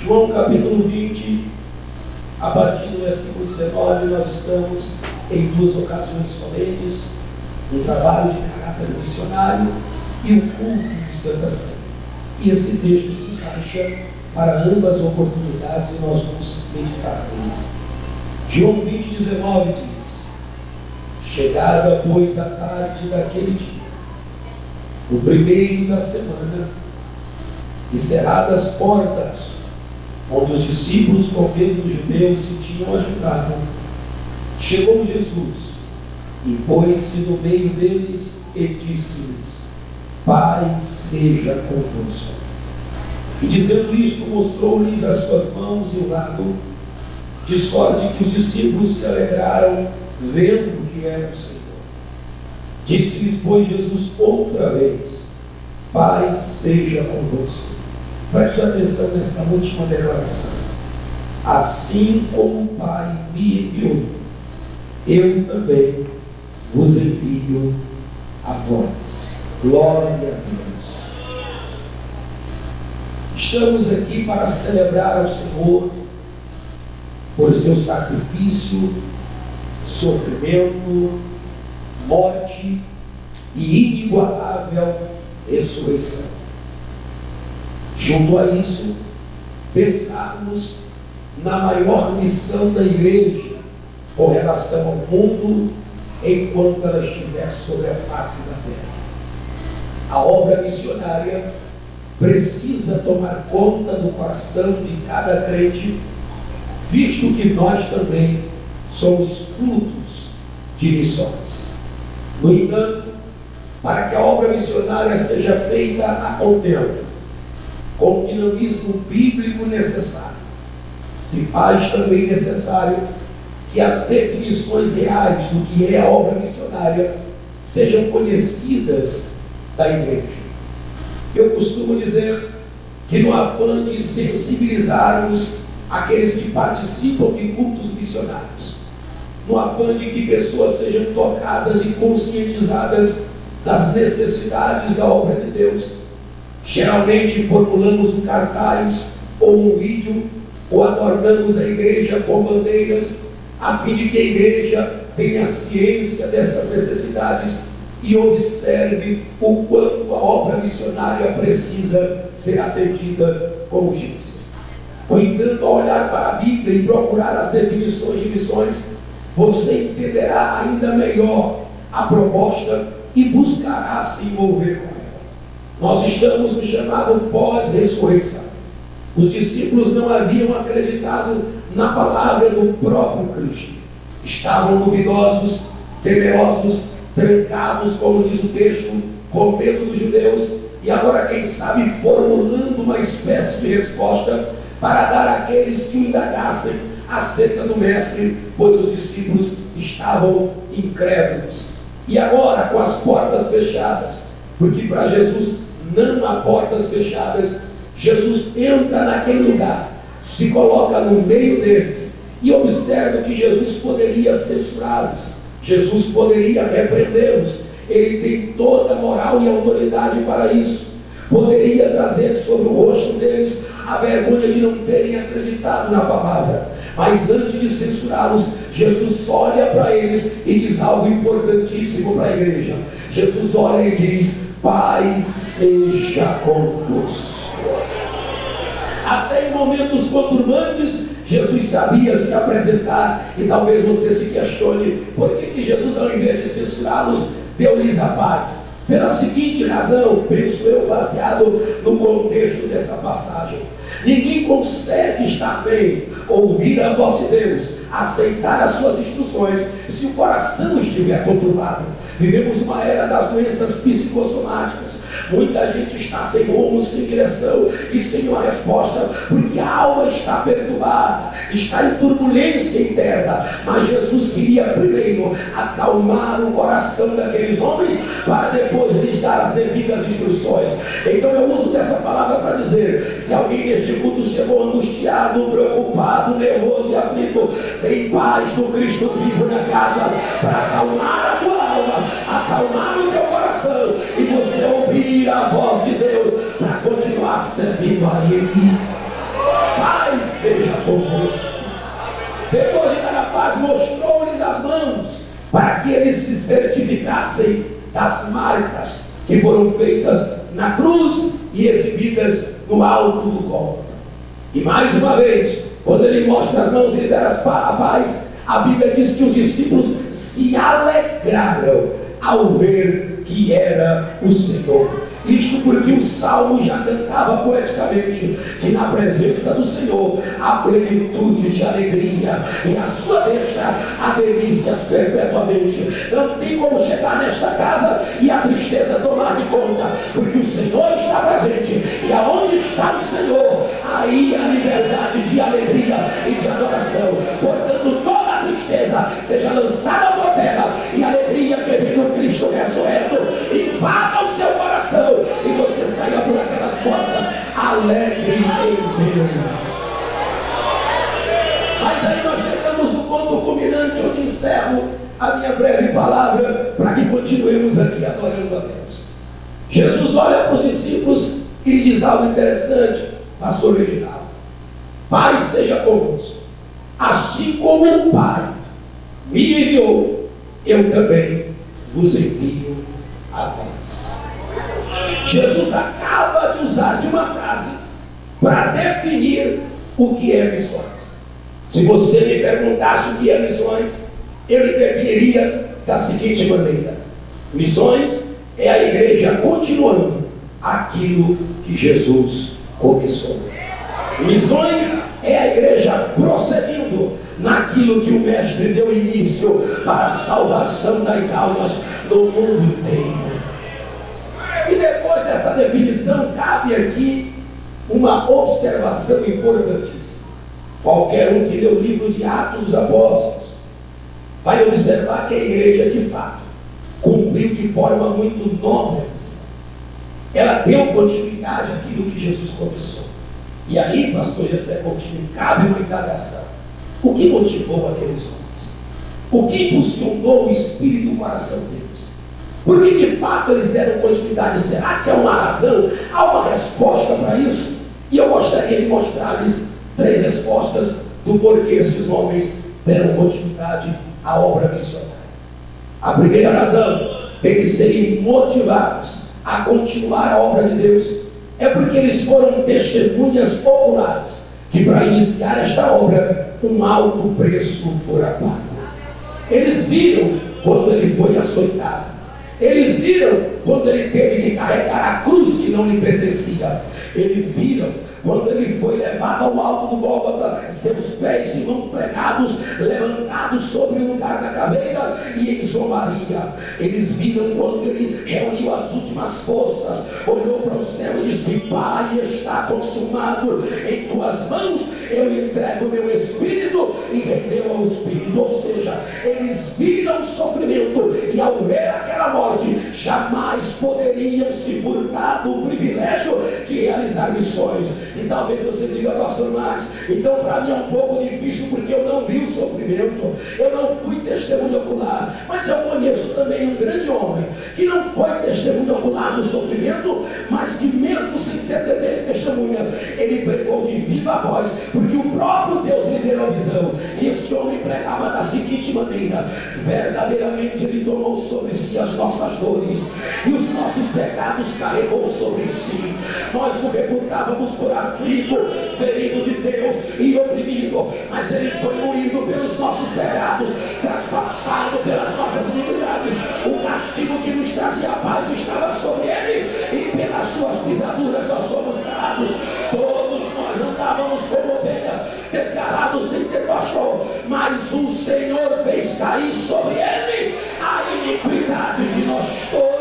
João capítulo 20, a partir do versículo 19, nós estamos em duas ocasiões solenes, um trabalho de caráter missionário e um culto de Santa Ceia. E esse texto se encaixa para ambas oportunidades e nós vamos meditar nele. João 20, 19 diz: chegada, pois, a tarde daquele dia, o primeiro da semana, e cerradas as portas, onde os discípulos, com medo dos judeus, se tinham ajudado, chegou Jesus e pôs-se no meio deles e disse-lhes: paz seja convosco. E dizendo isto, mostrou-lhes as suas mãos e o lado, de sorte que os discípulos se alegraram, vendo que era o Senhor. Disse-lhes, pois, Jesus outra vez: paz seja convosco. Preste atenção nessa última declaração. Assim como o Pai me enviou, eu também vos envio a vós. Glória a Deus. Estamos aqui para celebrar ao Senhor por seu sacrifício, sofrimento, morte e inigualável ressurreição. Junto a isso, pensarmos na maior missão da igreja com relação ao mundo enquanto ela estiver sobre a face da terra. A obra missionária precisa tomar conta do coração de cada crente, visto que nós também somos frutos de missões. No entanto, para que a obra missionária seja feita a contento, com o dinamismo bíblico necessário, se faz também necessário que as definições reais do que é a obra missionária sejam conhecidas da igreja. Eu costumo dizer que no afã de sensibilizarmos aqueles que participam de cultos missionários, no afã de que pessoas sejam tocadas e conscientizadas das necessidades da obra de Deus, geralmente formulamos um cartaz ou um vídeo, ou adornamos a igreja com bandeiras, a fim de que a igreja tenha ciência dessas necessidades e observe o quanto a obra missionária precisa ser atendida com urgência. No entanto, ao olhar para a Bíblia e procurar as definições de missões, você entenderá ainda melhor a proposta e buscará se envolver com ela. Nós estamos no chamado pós-ressurreição. Os discípulos não haviam acreditado na palavra do próprio Cristo. Estavam duvidosos, temerosos, trancados, como diz o texto, com medo dos judeus, e agora, quem sabe, formulando uma espécie de resposta para dar àqueles que o indagassem acerca do Mestre, pois os discípulos estavam incrédulos. E agora, com as portas fechadas, porque para Jesus não há portas fechadas, Jesus entra naquele lugar, se coloca no meio deles e observa que Jesus poderia censurá-los, Jesus poderia repreendê-los. Ele tem toda a moral e autoridade para isso. Poderia trazer sobre o rosto deles a vergonha de não terem acreditado na palavra. Mas antes de censurá-los, Jesus olha para eles e diz algo importantíssimo para a igreja. Jesus olha e diz: paz seja convosco. Até em momentos conturbantes, Jesus sabia se apresentar. E talvez você se questione: por que Jesus, ao invés de censurá-los, deu-lhes a paz? Pela seguinte razão, penso eu, baseado no contexto dessa passagem: ninguém consegue estar bem, ouvir a voz de Deus, aceitar as suas instruções, se o coração estiver conturbado. Vivemos uma era das doenças psicossomáticas. Muita gente está sem rumo, sem direção e sem uma resposta, porque a alma está perturbada, está em turbulência interna. Mas Jesus queria primeiro acalmar o coração daqueles homens, para depois lhes dar as devidas instruções. Então eu uso dessa palavra para dizer: se alguém neste culto chegou angustiado, preocupado, nervoso e aflito, tem paz do Cristo vivo na casa para acalmar a tua alma, acalmar o teu coração e você ouvir a voz de Deus para continuar servindo a Ele. paz seja convosco. Depois de dar a paz, mostrou-lhes as mãos, para que eles se certificassem das marcas que foram feitas na cruz e exibidas no alto do Gólgota. E mais uma vez, quando ele mostra as mãos e lhe dá a paz, a Bíblia diz que os discípulos se alegraram ao ver que era o Senhor. Isto porque o Salmo já cantava poeticamente que na presença do Senhor há plenitude de alegria, e a sua deixa há delícias perpetuamente. Não tem como chegar nesta casa e a tristeza tomar de conta, porque o Senhor está presente, e aonde está o Senhor, aí há liberdade de alegria e de adoração. Portanto, toda a tristeza seja lançada por terra, e a alegria que vem do Cristo ressurreto invada o seu coração, e você saia por aquelas portas alegre em Deus. Mas aí nós chegamos no ponto culminante, onde encerro a minha breve palavra, para que continuemos aqui adorando a Deus. Jesus olha para os discípulos e diz algo interessante, pastor Reginaldo: Pai seja convosco, assim como o Pai me enviou, eu também vos envio a vós. Jesus acaba de usar de uma frase para definir o que é missões. Se você me perguntasse o que é missões, eu lhe definiria da seguinte maneira: missões é a igreja continuando aquilo que Jesus começou. Missões é a igreja prosseguindo naquilo que o Mestre deu início para a salvação das almas do mundo inteiro. E depois dessa definição, cabe aqui uma observação importantíssima. Qualquer um que lê o livro de Atos dos Apóstolos vai observar que a igreja, de fato, cumpriu de forma muito nobre. Ela deu continuidade àquilo que Jesus começou. E aí, pastor Gessé Coutinho, cabe uma indagação: o que motivou aqueles homens? O que impulsionou o espírito e o coração deles? Porque de fato eles deram continuidade? Será que há uma razão, há uma resposta para isso? E eu gostaria de mostrar-lhes 3 respostas do porquê esses homens deram continuidade à obra missionária. A primeira razão deles serem motivados a continuar a obra de Deus é porque eles foram testemunhas oculares que, para iniciar esta obra, um alto preço fora pago. Eles viram quando ele foi açoitado. Eles viram quando ele teve que carregar a cruz que não lhe pertencia. Eles viram quando ele foi levado ao alto do Gólgota, seus pés e mãos pregados, levantados sobre o lugar da caveira e em zombaria. Eles viram quando ele reuniu as últimas forças, olhou para o céu e disse: Pai, está consumado, em tuas mãos eu entrego o meu espírito, e rendeu ao espírito. Ou seja, eles viram o sofrimento, e ao ver aquela morte, jamais poderiam se furtar do privilégio de realizar missões. E talvez você diga: pastor Max, então para mim é um pouco difícil porque eu não vi o sofrimento, eu não fui testemunho ocular. Mas eu conheço também um grande homem que não foi testemunho ocular do sofrimento, mas que mesmo sem ser testemunha, ele pregou de viva voz, porque o próprio Deus lhe deu a visão. E este homem pregava da seguinte maneira: verdadeiramente ele tomou sobre si as nossas dores e os nossos pecados carregou sobre si. Nós o reputávamos por aflito, ferido de Deus e oprimido, mas ele foi moído pelos nossos pecados, traspassado pelas nossas iniquidades. O castigo que nos trazia a paz estava sobre ele, e pelas suas pisaduras nós fomos sarados. Todos nós andávamos como ovelhas, desgarrados sem ter pastor, mas o Senhor fez cair sobre ele a iniquidade de nós todos.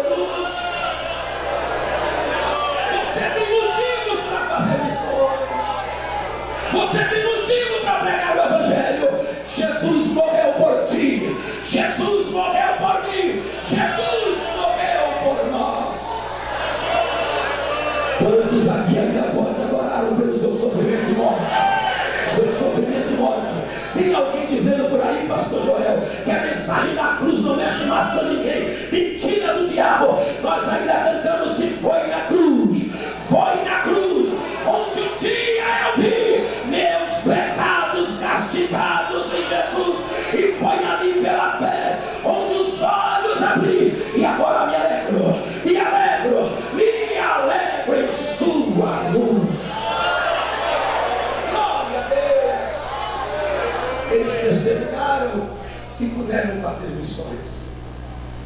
Você tem motivo para pregar o Evangelho. Jesus morreu por ti, Jesus morreu por mim, Jesus morreu por nós. Quantos aqui ainda podem adorar pelo seu sofrimento e morte? Seu sofrimento e morte. Tem alguém dizendo por aí, pastor Joel, que a mensagem da cruz não mexe mais com ninguém? e puderam fazer missões.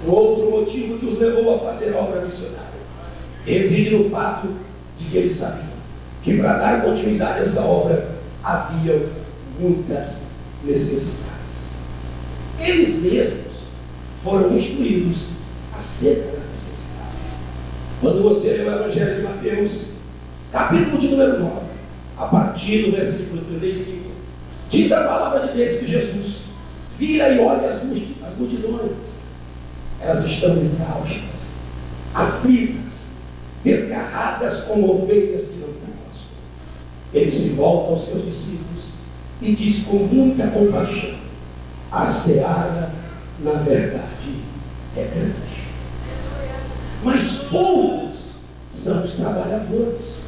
Um outro motivo que os levou a fazer a obra missionária reside no fato de que eles sabiam que para dar continuidade a essa obra havia muitas necessidades. Eles mesmos foram instruídos acerca da necessidade. Quando você lê o Evangelho de Mateus, capítulo de número 9, a partir do versículo 35, diz a palavra de Deus que Jesus vira e olha as multidões. Elas estão exaustas, aflitas, desgarradas como ovelhas que não têm pastor. Ele se volta aos seus discípulos e diz com muita compaixão: a seara, na verdade, é grande, mas poucos são os trabalhadores.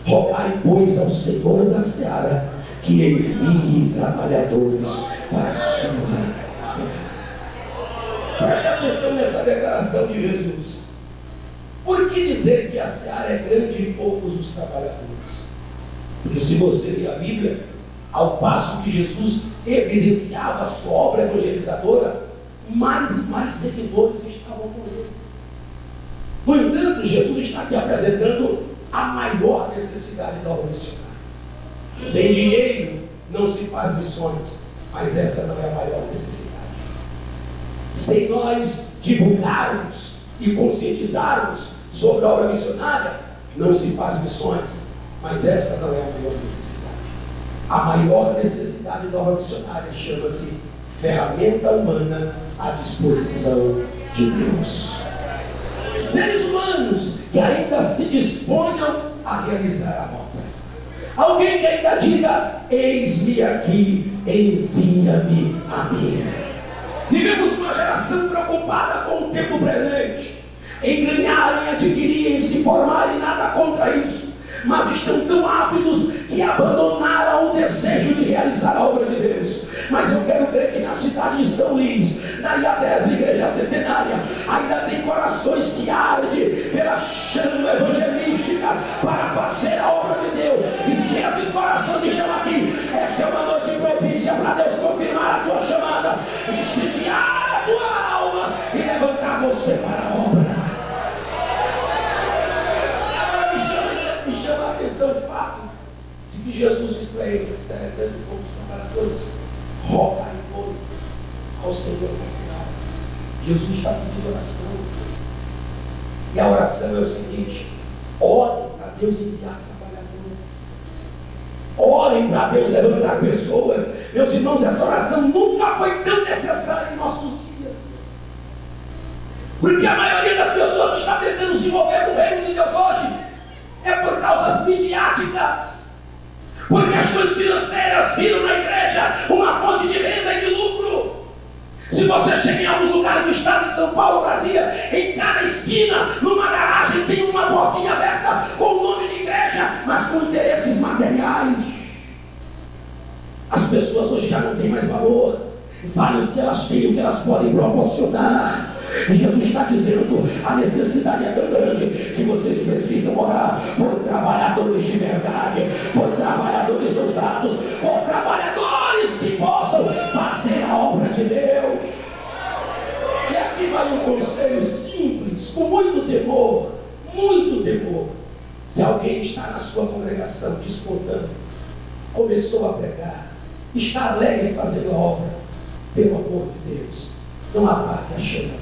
Rogai, pois, ao Senhor da seara que envie trabalhadores para a sua seara. Preste atenção nessa declaração de Jesus. Por que dizer que a seara é grande e poucos os trabalhadores? Porque se você ler a Bíblia, ao passo que Jesus evidenciava a sua obra evangelizadora, mais e mais seguidores estavam com ele. No entanto, Jesus está aqui apresentando a maior necessidade da obra missionária. Sem dinheiro não se faz missões, mas essa não é a maior necessidade. Sem nós divulgarmos e conscientizarmos sobre a obra missionária, não se faz missões, mas essa não é a maior necessidade. A maior necessidade da obra missionária chama-se ferramenta humana à disposição de Deus. Seres humanos que ainda se disponham a realizar a obra. Alguém que ainda diga: eis-me aqui, envia-me a mim. Vivemos uma geração preocupada com o tempo presente, em ganhar, em adquirir, em se formar, e nada contra isso, mas estão tão ávidos que abandonaram o desejo de realizar a obra de Deus. Mas eu quero crer que na cidade de São Luís, daí a 10 igreja centenária, ainda tem corações que ardem pela chama evangelística para fazer a obra de Deus. E se esses corações estão aqui, esta é uma noite propícia para Deus confirmar a tua chamada, incendiar a tua alma e levantar você para a obra. Me chama a atenção o fato de que Jesus diz para ele: celebrando com os trabalhadores, rogai, pois, ao Senhor da seara. Jesus está pedindo oração. E a oração é o seguinte: orem para Deus enviar trabalhadores. Orem para Deus levantar pessoas. Meus irmãos, essa oração nunca foi tão necessária em nossos dias. Porque a maioria das pessoas que está tentando se envolver no reino de Deus hoje é por causas midiáticas, porque as coisas financeiras viram na igreja uma fonte de renda e de lucro. Se você chega em alguns lugares do estado de São Paulo, Brasília, em cada esquina, numa garagem, tem uma portinha aberta com o nome de igreja, mas com interesses materiais. As pessoas hoje já não têm mais valor, vale o que elas têm, o que elas podem proporcionar. E Jesus está dizendo: a necessidade é tão grande que vocês precisam orar por trabalhadores de verdade, por trabalhadores ousados, por trabalhadores que possam fazer a obra de Deus. E aqui vai um conselho simples, com muito temor, muito temor. Se alguém está na sua congregação despontando, começou a pregar, está alegre fazendo a obra, pelo amor de Deus, não apague a chama.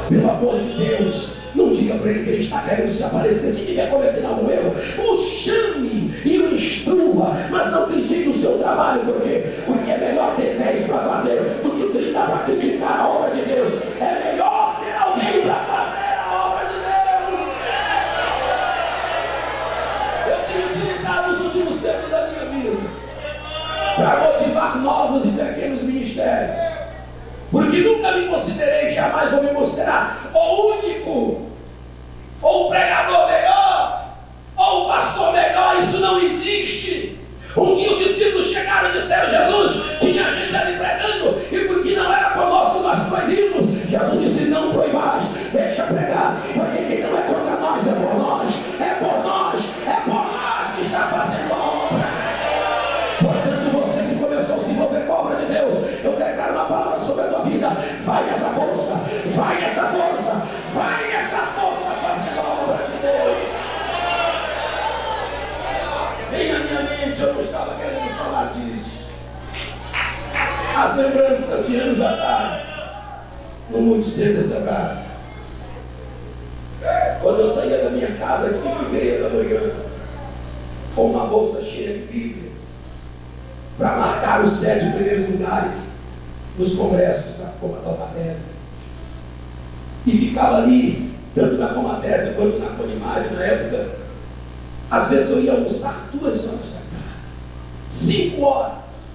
Pelo amor de Deus, não diga para ele que ele está querendo se aparecer. Se tiver cometendo algum erro, o chame e o instrua, mas não critique o seu trabalho. Por quê? Porque é melhor ter 10 para fazer do que 30 para criticar a obra de Deus. É melhor ter alguém para fazer a obra de Deus. Eu tenho utilizado os últimos tempos da minha vida para motivar novos e pequenos ministérios, porque nunca me considerei, jamais vou me considerar o único, ou o pregador melhor, ou o pastor melhor. Isso não existe. Um dia os discípulos chegaram e disseram: Jesus, tinha gente ali pregando, e porque não era conosco nós proibimos. Jesus disse: não proibais, deixa pregar, porque quem não é contra nós é por nós, é por nós, é por nós que está fazendo a obra. Portanto, você que começou a se envolver com a obra de Deus, Sinceramente, eu não estava querendo falar disso. As lembranças de anos atrás, não muito cedo essa tarde, quando eu saía da minha casa às 5h30 da manhã, com uma bolsa cheia de Bíblias, para marcar os 7 primeiros lugares nos congressos da Comatese, e ficava ali, tanto na Comatese quanto na Conimagem na época. Às vezes eu ia almoçar 2 horas da tarde, 5 horas,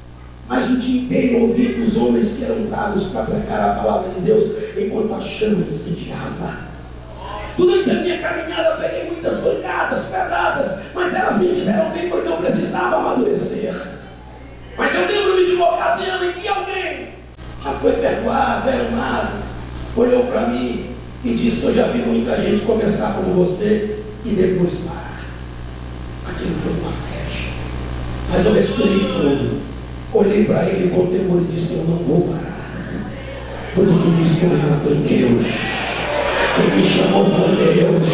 mas o dia inteiro ouvindo os homens que eram dados para pregar a palavra de Deus, enquanto a chama incendiava. Durante a minha caminhada eu peguei muitas pancadas, pedradas, mas elas me fizeram bem porque eu precisava amadurecer. Mas eu lembro-me de uma ocasião em que alguém já foi perdoado, era amado, olhou para mim e disse: eu já vi muita gente começar como você e depois parar. Aquilo foi uma flecha, mas eu respirei fundo, olhei para ele com temor e disse: eu não vou parar, porque quem me escolheu foi Deus, quem me chamou foi Deus.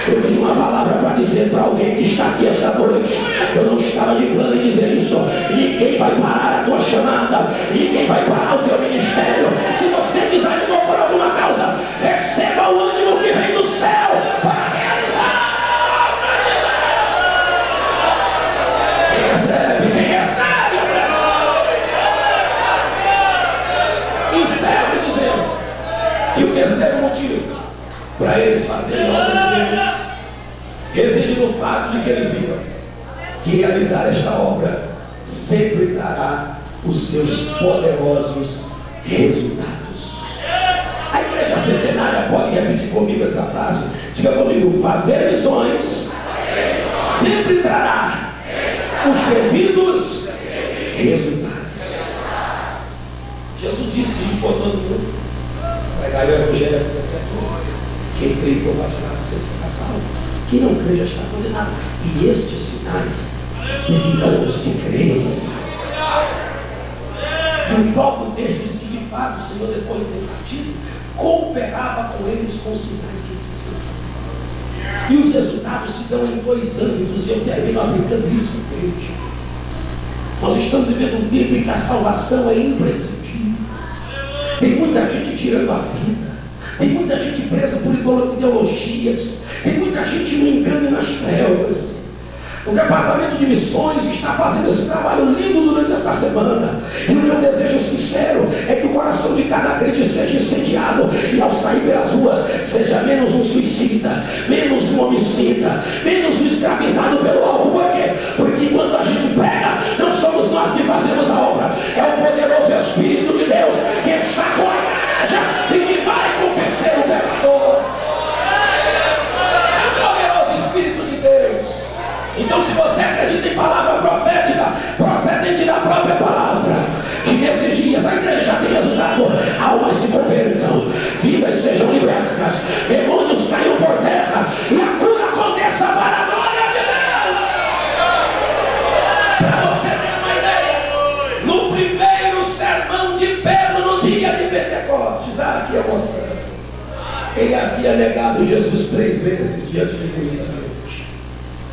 Eu tenho uma palavra para dizer para alguém que está aqui essa noite. Eu não estava de plano em dizer isso. Ninguém vai parar a tua chamada, ninguém vai parar o teu ministério. Se você desanimou por alguma causa, receba o ânimo que vem do céu para realizar. Quem recebe a presença. Encerro dizendo que o terceiro motivo para eles fazerem a obra de Deus reside no fato de que eles viram que realizar esta obra sempre trará os seus poderosos resultados. A igreja centenária pode repetir comigo essa frase. Diga comigo: fazer missões sempre trará os devidos resultados. Jesus disse para todo mundo: pregai o evangelho. Quem crê e for batizado será salvo. Quem não crê já está condenado. E estes sinais seguirão os que creem. E o próprio texto diz que de fato o Senhor, depois de ter partido, cooperava com eles com os sinais que se seguiam. E os resultados se dão em 2 âmbitos, e eu termino aplicando isso no igreja. Nós estamos vivendo um tempo em que a salvação é imprescindível. Tem muita gente tirando a vida. Tem muita gente presa por ideologias. Tem muita gente no engano e nas trevas. O departamento de missões está fazendo esse trabalho lindo durante esta semana. E o meu desejo sincero é que o coração de cada crente seja incendiado. E ao sair pelas ruas, seja menos um suicida, menos um homicida, menos um escravizado pelo álcool. Por quê? Porque enquanto a gente prega, não somos nós que fazemos a obra. É o poderoso Espírito de Deus que está com a igreja e que vai convencer o pecador. É o poderoso Espírito de Deus. Então, se você acredita em palavra profética procedente da própria palavra, que nesses dias a igreja já tem resultado, almas se convertam, vidas sejam libertas, demônios caiam por terra e a cura aconteça para a glória de Deus. Para você ter uma ideia, no primeiro sermão de Pedro, no dia de Pentecostes, aqui é mostrando, ele havia negado Jesus 3 vezes diante de muita gente.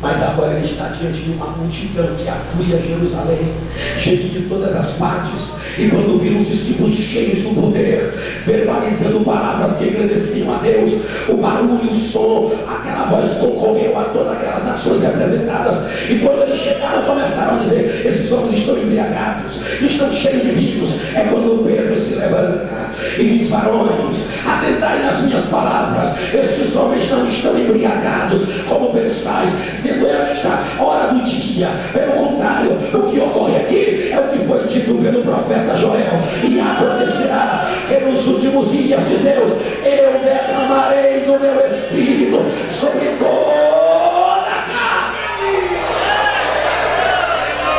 Mas agora ele está diante de uma multidão que afluía Jerusalém, gente de todas as partes. E quando viram os discípulos cheios do poder, verbalizando palavras que engrandeciam a Deus, o barulho, o som, aquela voz concorreu a todas aquelas nações representadas. E quando eles chegaram, começaram a dizer: esses homens estão embriagados, estão cheios de vinhos. É quando Pedro se levanta e diz: varões, atentai nas minhas palavras, estes homens não estão embriagados como pensais, sendo esta hora do dia. Pelo contrário, o que ocorre aqui é o que foi dito pelo profeta Joel: e acontecerá que nos últimos dias, diz Deus, eu derramarei do meu Espírito sobre toda a carne.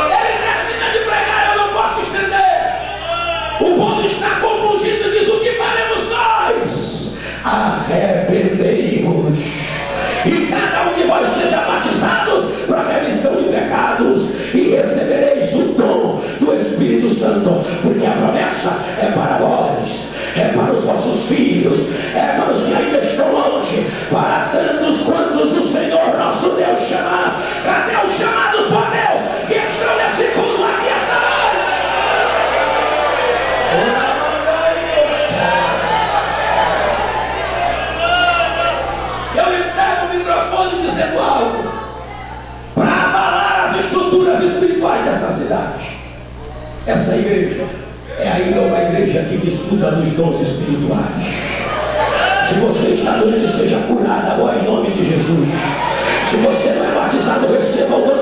Ele termina de pregar, eu não posso estender. O povo está confundido e diz: o que faremos nós? Arrependei-vos e cada um de vós seja batizados para remissão cidade. Essa igreja é ainda uma igreja que desfruta dos dons espirituais. Se você está doente, seja curado agora em nome de Jesus. Se você não é batizado, receba o dom